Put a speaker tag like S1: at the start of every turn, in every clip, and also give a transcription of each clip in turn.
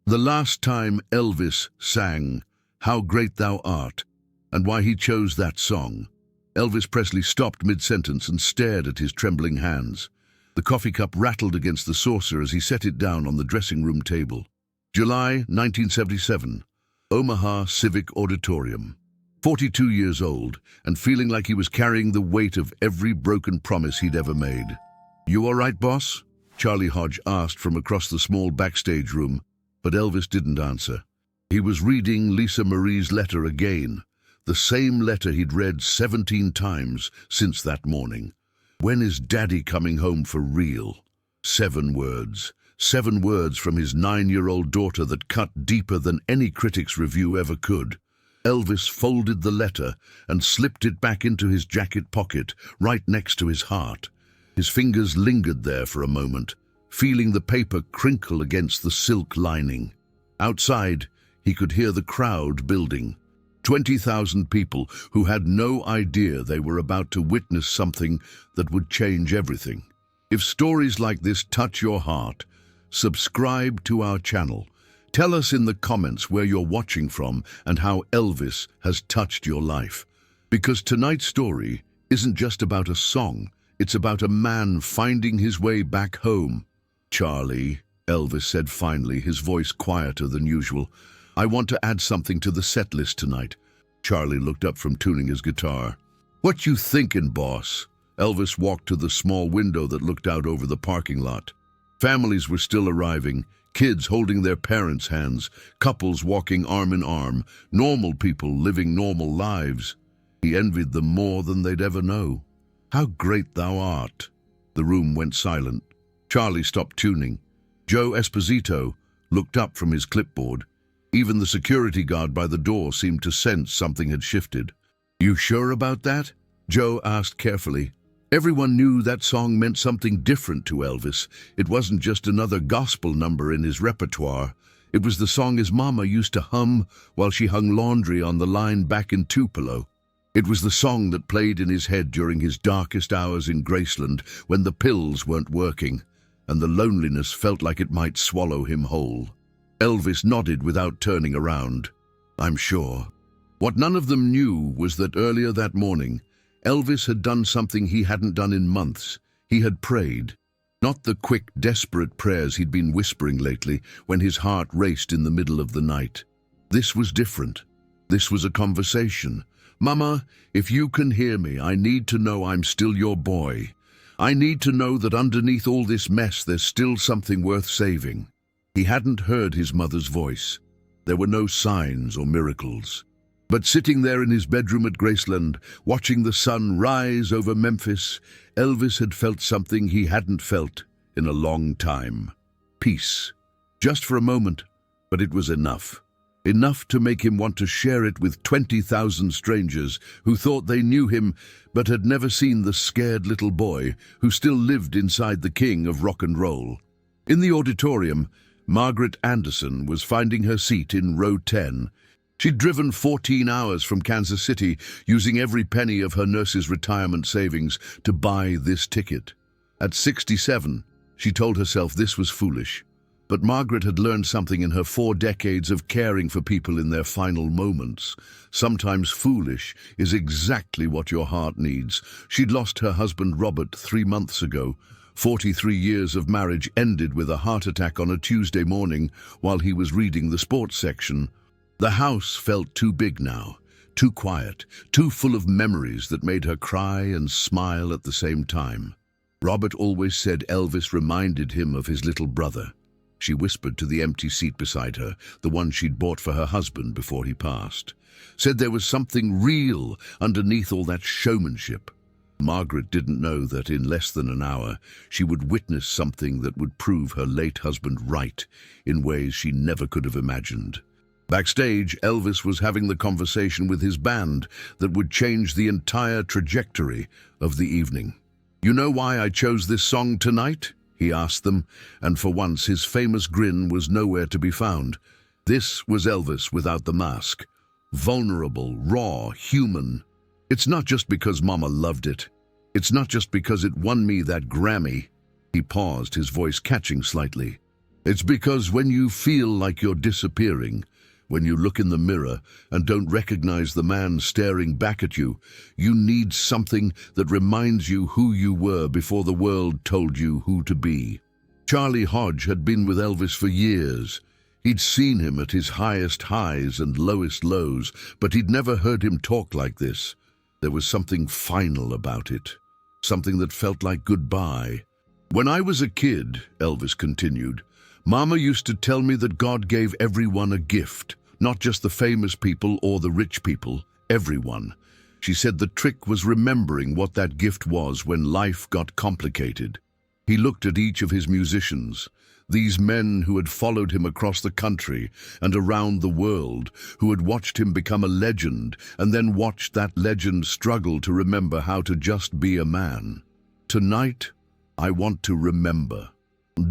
S1: The last time Elvis sang "How Great Thou Art" and why he chose that song. Elvis Presley stopped mid-sentence and stared at his trembling hands. The coffee cup rattled against the saucer as he set it down on the dressing room table. July 1977, Omaha Civic Auditorium. 42 years old, and feeling like he was carrying the weight of every broken promise he'd ever made. "You all right, boss?" Charlie Hodge asked from across the small backstage room, but Elvis didn't answer. He was reading Lisa Marie's letter again, the same letter he'd read 17 times since that morning. "When is Daddy coming home for real?" 7 words. 7 words from his 9-year-old daughter that cut deeper than any critic's review ever could. Elvis folded the letter and slipped it back into his jacket pocket, right next to his heart. His fingers lingered there for a moment, feeling the paper crinkle against the silk lining. Outside, he could hear the crowd building. 20,000 people who had no idea they were about to witness something that would change everything. If stories like this touch your heart, subscribe to our channel. Tell us in the comments where you're watching from and how Elvis has touched your life. Because tonight's story isn't just about a song, it's about a man finding his way back home. "Charlie," Elvis said finally, his voice quieter than usual, "I want to add something to the set list tonight." Charlie looked up from tuning his guitar. "What you thinking, boss?" Elvis walked to the small window that looked out over the parking lot. Families were still arriving, kids holding their parents' hands, couples walking arm in arm, normal people living normal lives. He envied them more than they'd ever know. "How great thou art." The room went silent. Charlie stopped tuning. Joe Esposito looked up from his clipboard. Even the security guard by the door seemed to sense something had shifted. "You sure about that?" Joe asked carefully. Everyone knew that song meant something different to Elvis. It wasn't just another gospel number in his repertoire. It was the song his mama used to hum while she hung laundry on the line back in Tupelo. It was the song that played in his head during his darkest hours in Graceland, when the pills weren't working, and the loneliness felt like it might swallow him whole. Elvis nodded without turning around. "I'm sure." What none of them knew was that earlier that morning, Elvis had done something he hadn't done in months. He had prayed. Not the quick, desperate prayers he'd been whispering lately when his heart raced in the middle of the night. This was different. This was a conversation. "Mama, if you can hear me, I need to know I'm still your boy. I need to know that underneath all this mess there's still something worth saving." He hadn't heard his mother's voice. There were no signs or miracles. But sitting there in his bedroom at Graceland, watching the sun rise over Memphis, Elvis had felt something he hadn't felt in a long time. Peace. Just for a moment, but it was enough. Enough to make him want to share it with 20,000 strangers who thought they knew him but had never seen the scared little boy who still lived inside the king of rock and roll. In the auditorium, Margaret Anderson was finding her seat in row 10. She'd driven 14 hours from Kansas City, using every penny of her nurse's retirement savings to buy this ticket. At 67, she told herself this was foolish. But Margaret had learned something in her 4 decades of caring for people in their final moments. Sometimes foolish is exactly what your heart needs. She'd lost her husband Robert 3 months ago. 43 years of marriage ended with a heart attack on a Tuesday morning while he was reading the sports section. The house felt too big now, too quiet, too full of memories that made her cry and smile at the same time. Robert always said Elvis reminded him of his little brother. She whispered to the empty seat beside her, the one she'd bought for her husband before he passed. Said there was something real underneath all that showmanship. Margaret didn't know that in less than an hour she would witness something that would prove her late husband right in ways she never could have imagined. Backstage, Elvis was having the conversation with his band that would change the entire trajectory of the evening. "You know why I chose this song tonight?" he asked them, and for once his famous grin was nowhere to be found. This was Elvis without the mask. Vulnerable, raw, human. "It's not just because Mama loved it. It's not just because it won me that Grammy." He paused, his voice catching slightly. It's because when you feel like you're disappearing, when you look in the mirror and don't recognize the man staring back at you, you need something that reminds you who you were before the world told you who to be. Charlie Hodge had been with Elvis for years. He'd seen him at his highest highs and lowest lows, but he'd never heard him talk like this. There was something final about it, something that felt like goodbye. "When I was a kid," Elvis continued, "Mama used to tell me that God gave everyone a gift, not just the famous people or the rich people, everyone. She said the trick was remembering what that gift was when life got complicated." He looked at each of his musicians, these men who had followed him across the country and around the world, who had watched him become a legend and then watched that legend struggle to remember how to just be a man. "Tonight, I want to remember."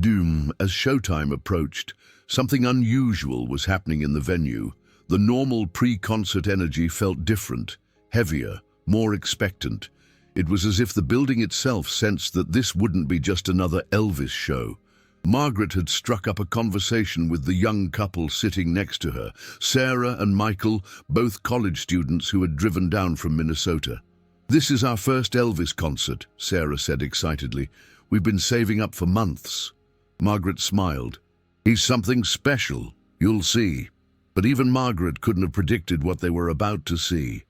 S1: Doom, as showtime approached, something unusual was happening in the venue. The normal pre-concert energy felt different, heavier, more expectant. It was as if the building itself sensed that this wouldn't be just another Elvis show. Margaret had struck up a conversation with the young couple sitting next to her, Sarah and Michael, both college students who had driven down from Minnesota. "This is our first Elvis concert," Sarah said excitedly. "We've been saving up for months." Margaret smiled. "He's something special, you'll see." But even Margaret couldn't have predicted what they were about to see.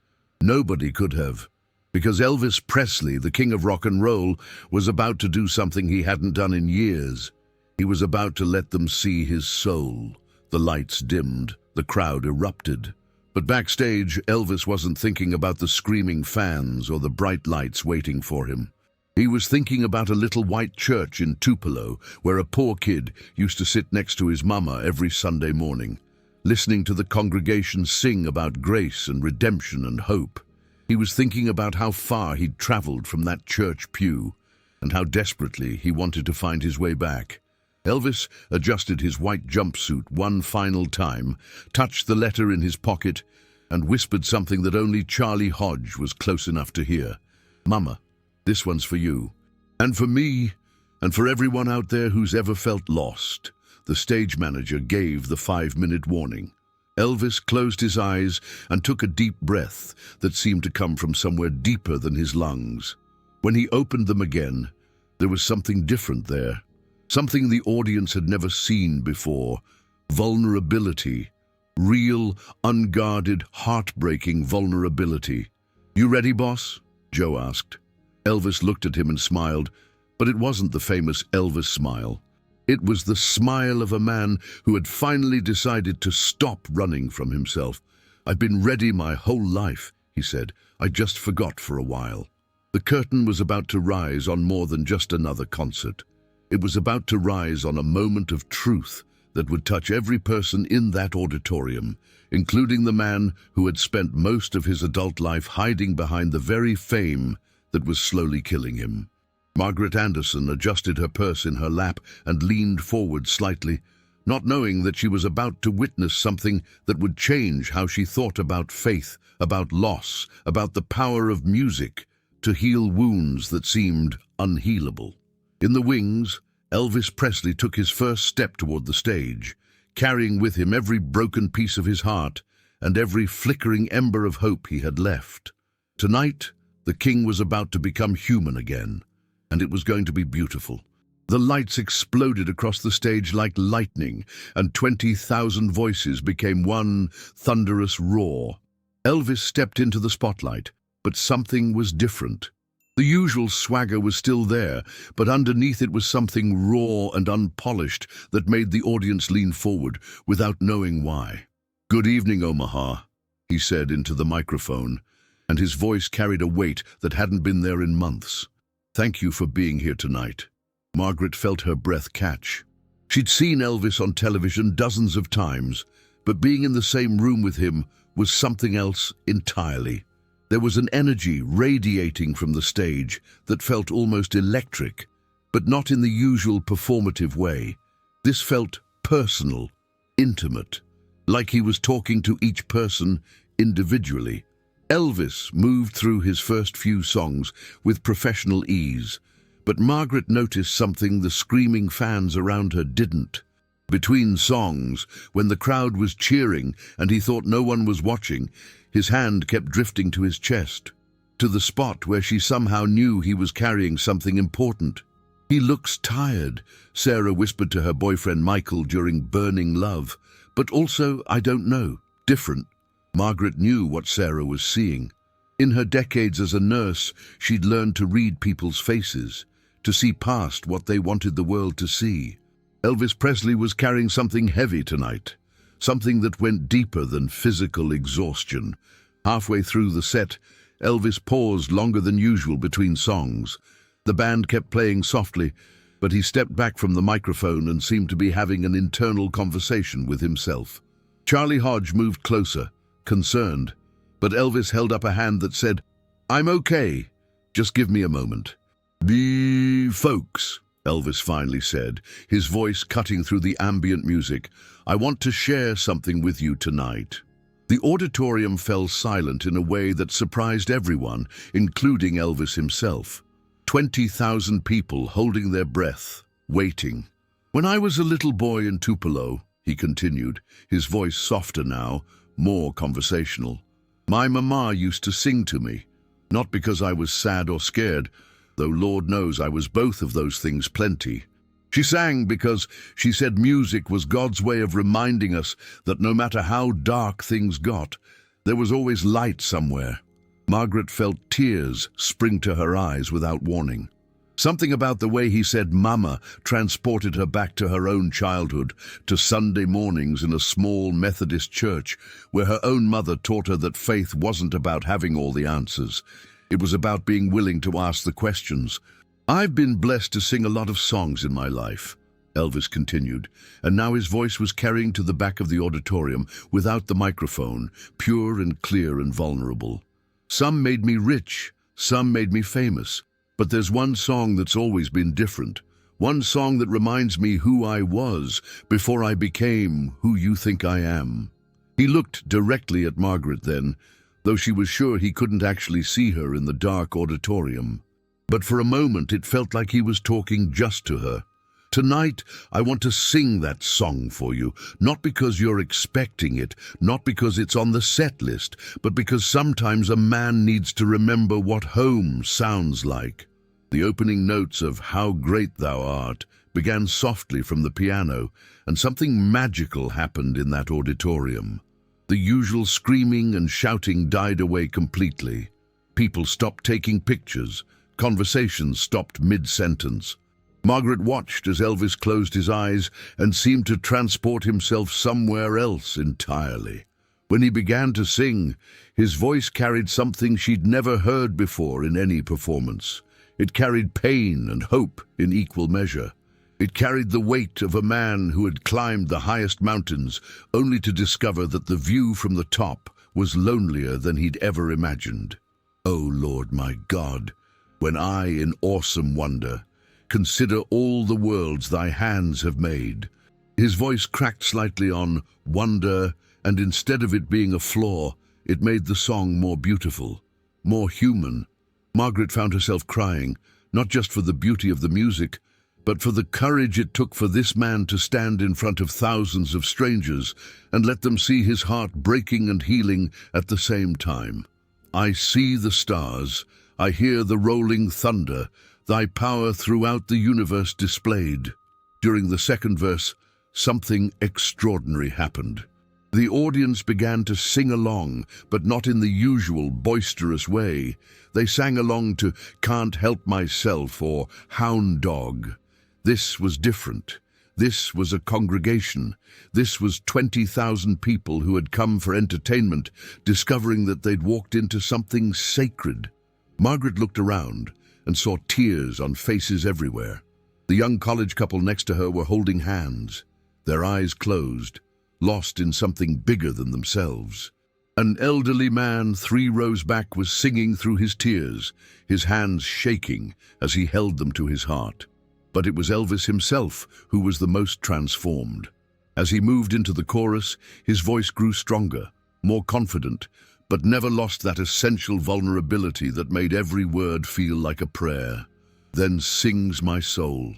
S1: Nobody could have. Because Elvis Presley, the king of rock and roll, was about to do something he hadn't done in years. He was about to let them see his soul. The lights dimmed, the crowd erupted. But backstage, Elvis wasn't thinking about the screaming fans or the bright lights waiting for him. He was thinking about a little white church in Tupelo, where a poor kid used to sit next to his mama every Sunday morning, listening to the congregation sing about grace and redemption and hope. He was thinking about how far he'd traveled from that church pew, and how desperately he wanted to find his way back. Elvis adjusted his white jumpsuit one final time, touched the letter in his pocket, and whispered something that only Charlie Hodge was close enough to hear. "Mama, this one's for you. And for me, and for everyone out there who's ever felt lost." The stage manager gave the 5-minute warning. Elvis closed his eyes and took a deep breath that seemed to come from somewhere deeper than his lungs. When he opened them again, there was something different there. Something the audience had never seen before. Vulnerability. Real, unguarded, heartbreaking vulnerability. "You ready, boss?" Joe asked. Elvis looked at him and smiled, but it wasn't the famous Elvis smile. It was the smile of a man who had finally decided to stop running from himself. "I've been ready my whole life," he said. "I just forgot for a while." The curtain was about to rise on more than just another concert. It was about to rise on a moment of truth that would touch every person in that auditorium, including the man who had spent most of his adult life hiding behind the very fame that was slowly killing him. Margaret Anderson adjusted her purse in her lap and leaned forward slightly, not knowing that she was about to witness something that would change how she thought about faith, about loss, about the power of music to heal wounds that seemed unhealable. In the wings, Elvis Presley took his first step toward the stage, carrying with him every broken piece of his heart and every flickering ember of hope he had left. Tonight, the king was about to become human again. And it was going to be beautiful. The lights exploded across the stage like lightning, and 20,000 voices became one thunderous roar. Elvis stepped into the spotlight, but something was different. The usual swagger was still there, but underneath it was something raw and unpolished that made the audience lean forward without knowing why. "Good evening, Omaha," he said into the microphone, and his voice carried a weight that hadn't been there in months. "Thank you for being here tonight." Margaret felt her breath catch. She'd seen Elvis on television dozens of times, but being in the same room with him was something else entirely. There was an energy radiating from the stage that felt almost electric, but not in the usual performative way. This felt personal, intimate, like he was talking to each person individually. Elvis moved through his first few songs with professional ease, but Margaret noticed something the screaming fans around her didn't. Between songs, when the crowd was cheering and he thought no one was watching, his hand kept drifting to his chest, to the spot where she somehow knew he was carrying something important. "He looks tired," Sarah whispered to her boyfriend Michael during Burning Love. "But also, I don't know, different." Margaret knew what Sarah was seeing. In her decades as a nurse, she'd learned to read people's faces, to see past what they wanted the world to see. Elvis Presley was carrying something heavy tonight, something that went deeper than physical exhaustion. Halfway through the set, Elvis paused longer than usual between songs. The band kept playing softly, but he stepped back from the microphone and seemed to be having an internal conversation with himself. Charlie Hodge moved closer, concerned, but Elvis held up a hand that said, "I'm okay, just give me a moment." Folks," Elvis finally said, his voice cutting through the ambient music, "I want to share something with you tonight." The auditorium fell silent in a way that surprised everyone, including Elvis himself. 20,000 people holding their breath, waiting. "When I was a little boy in Tupelo," he continued, his voice softer now, more conversational, "my mama used to sing to me, not because I was sad or scared, though Lord knows I was both of those things plenty. She sang because she said music was God's way of reminding us that no matter how dark things got, there was always light somewhere." Margaret felt tears spring to her eyes without warning. Something about the way he said "mama" transported her back to her own childhood, to Sunday mornings in a small Methodist church where her own mother taught her that faith wasn't about having all the answers. It was about being willing to ask the questions. "I've been blessed to sing a lot of songs in my life," Elvis continued, and now his voice was carrying to the back of the auditorium without the microphone, pure and clear and vulnerable. "Some made me rich, some made me famous, but there's one song that's always been different. One song that reminds me who I was before I became who you think I am." He looked directly at Margaret then, though she was sure he couldn't actually see her in the dark auditorium. But for a moment it felt like he was talking just to her. "Tonight, I want to sing that song for you, not because you're expecting it, not because it's on the set list, but because sometimes a man needs to remember what home sounds like." The opening notes of "How Great Thou Art" began softly from the piano, and something magical happened in that auditorium. The usual screaming and shouting died away completely. People stopped taking pictures. Conversations stopped mid-sentence. Margaret watched as Elvis closed his eyes and seemed to transport himself somewhere else entirely. When he began to sing, his voice carried something she'd never heard before in any performance. It carried pain and hope in equal measure. It carried the weight of a man who had climbed the highest mountains, only to discover that the view from the top was lonelier than he'd ever imagined. "O Lord my God, when I, in awesome wonder, consider all the worlds thy hands have made." His voice cracked slightly on wonder, and instead of it being a flaw, it made the song more beautiful, more human. Margaret found herself crying, not just for the beauty of the music, but for the courage it took for this man to stand in front of thousands of strangers and let them see his heart breaking and healing at the same time. "I see the stars, I hear the rolling thunder, thy power throughout the universe displayed." During the second verse, something extraordinary happened. The audience began to sing along, but not in the usual boisterous way. They sang along to "Can't Help Myself" or "Hound Dog." This was different. This was a congregation. This was 20,000 people who had come for entertainment, discovering that they'd walked into something sacred. Margaret looked around and saw tears on faces everywhere. The young college couple next to her were holding hands, their eyes closed, lost in something bigger than themselves. An elderly man 3 rows back was singing through his tears, his hands shaking as he held them to his heart. But it was Elvis himself who was the most transformed. As he moved into the chorus, his voice grew stronger, more confident, but never lost that essential vulnerability that made every word feel like a prayer. "Then sings my soul,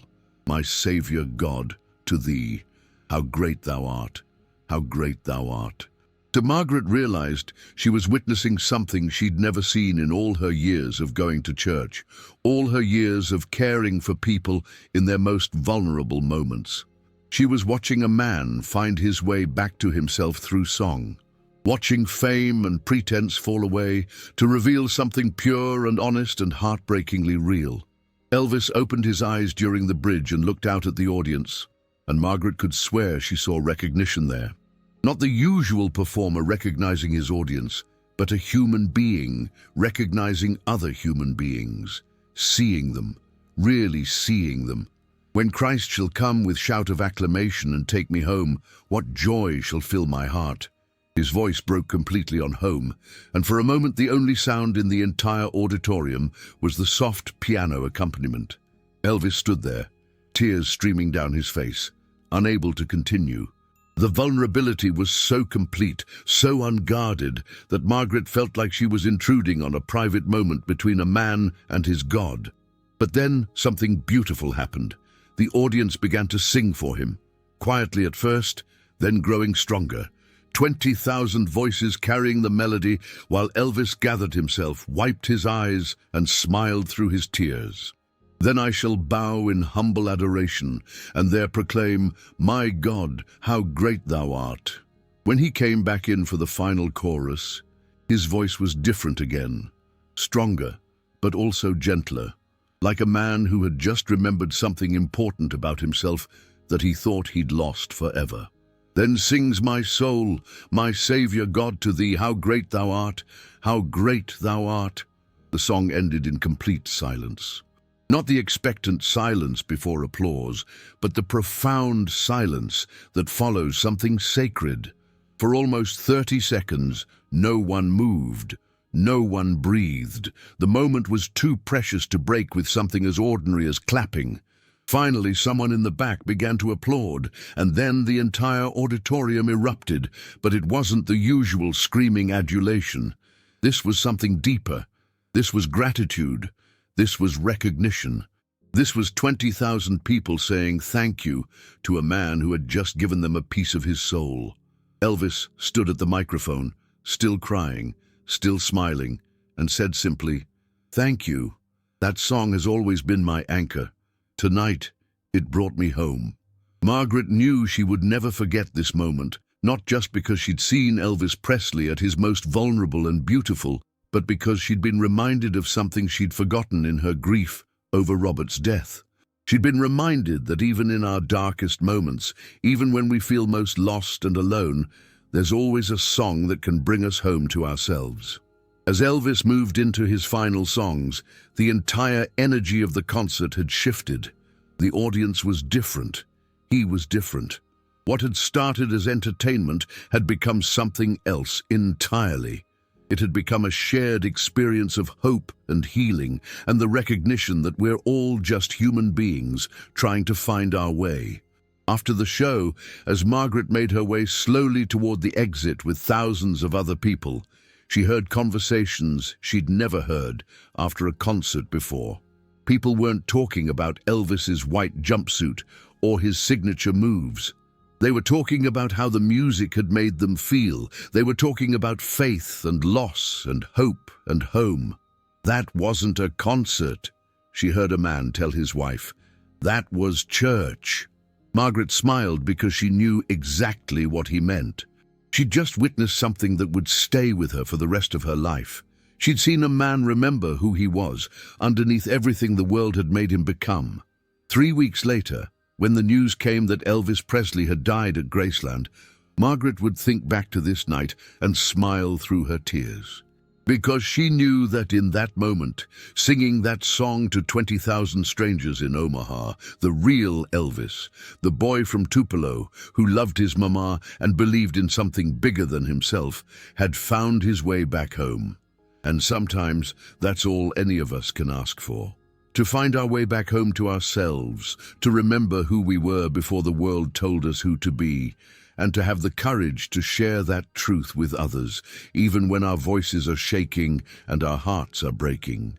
S1: my Savior God, to thee, how great thou art, how great thou art. To Margaret realized she was witnessing something she'd never seen in all her years of going to church, all her years of caring for people in their most vulnerable moments. She was watching a man find his way back to himself through song, watching fame and pretense fall away to reveal something pure and honest and heartbreakingly real. Elvis opened his eyes during the bridge and looked out at the audience, and Margaret could swear she saw recognition there. Not the usual performer recognizing his audience, but a human being recognizing other human beings, seeing them, really seeing them. When Christ shall come with shout of acclamation and take me home, what joy shall fill my heart. His voice broke completely on home, and for a moment the only sound in the entire auditorium was the soft piano accompaniment. Elvis stood there, tears streaming down his face, unable to continue. The vulnerability was so complete, so unguarded, that Margaret felt like she was intruding on a private moment between a man and his God. But then something beautiful happened. The audience began to sing for him, quietly at first, then growing stronger. 20,000 voices carrying the melody, while Elvis gathered himself, wiped his eyes, and smiled through his tears. Then I shall bow in humble adoration, and there proclaim, My God, how great thou art. When he came back in for the final chorus, his voice was different again, stronger, but also gentler, like a man who had just remembered something important about himself that he thought he'd lost forever. Then sings my soul, my Saviour God, to thee, how great thou art, how great thou art. The song ended in complete silence. Not the expectant silence before applause, but the profound silence that follows something sacred. For almost 30 seconds, no one moved, no one breathed. The moment was too precious to break with something as ordinary as clapping. Finally, someone in the back began to applaud, and then the entire auditorium erupted, but it wasn't the usual screaming adulation. This was something deeper. This was gratitude. This was recognition. This was 20,000 people saying thank you to a man who had just given them a piece of his soul. Elvis stood at the microphone, still crying, still smiling, and said simply, Thank you. That song has always been my anchor. Tonight, it brought me home. Margaret knew she would never forget this moment, not just because she'd seen Elvis Presley at his most vulnerable and beautiful, but because she'd been reminded of something she'd forgotten in her grief over Robert's death. She'd been reminded that even in our darkest moments, even when we feel most lost and alone, there's always a song that can bring us home to ourselves. As Elvis moved into his final songs, the entire energy of the concert had shifted. The audience was different. He was different. What had started as entertainment had become something else entirely. It had become a shared experience of hope and healing, and the recognition that we're all just human beings trying to find our way. After the show, as Margaret made her way slowly toward the exit with thousands of other people, she heard conversations she'd never heard after a concert before. People weren't talking about Elvis's white jumpsuit or his signature moves. They were talking about how the music had made them feel. They were talking about faith and loss and hope and home. That wasn't a concert, she heard a man tell his wife. That was church. Margaret smiled because she knew exactly what he meant. She'd just witnessed something that would stay with her for the rest of her life. She'd seen a man remember who he was, underneath everything the world had made him become. 3 weeks later, when the news came that Elvis Presley had died at Graceland, Margaret would think back to this night and smile through her tears. Because she knew that in that moment, singing that song to 20,000 strangers in Omaha, the real Elvis, the boy from Tupelo who loved his mama and believed in something bigger than himself, had found his way back home. And sometimes that's all any of us can ask for. To find our way back home to ourselves, to remember who we were before the world told us who to be, and to have the courage to share that truth with others, even when our voices are shaking and our hearts are breaking.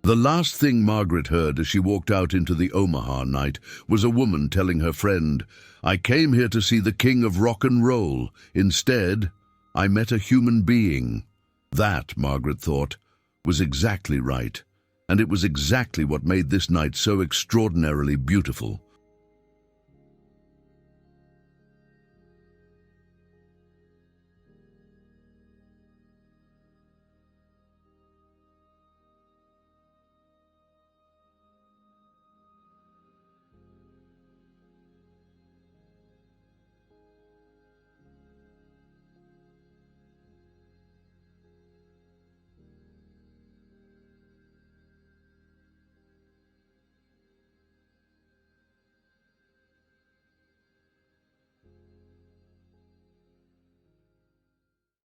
S1: The last thing Margaret heard as she walked out into the Omaha night was a woman telling her friend, "I came here to see the king of rock and roll. Instead, I met a human being." That, Margaret thought, was exactly right, and it was exactly what made this night so extraordinarily beautiful.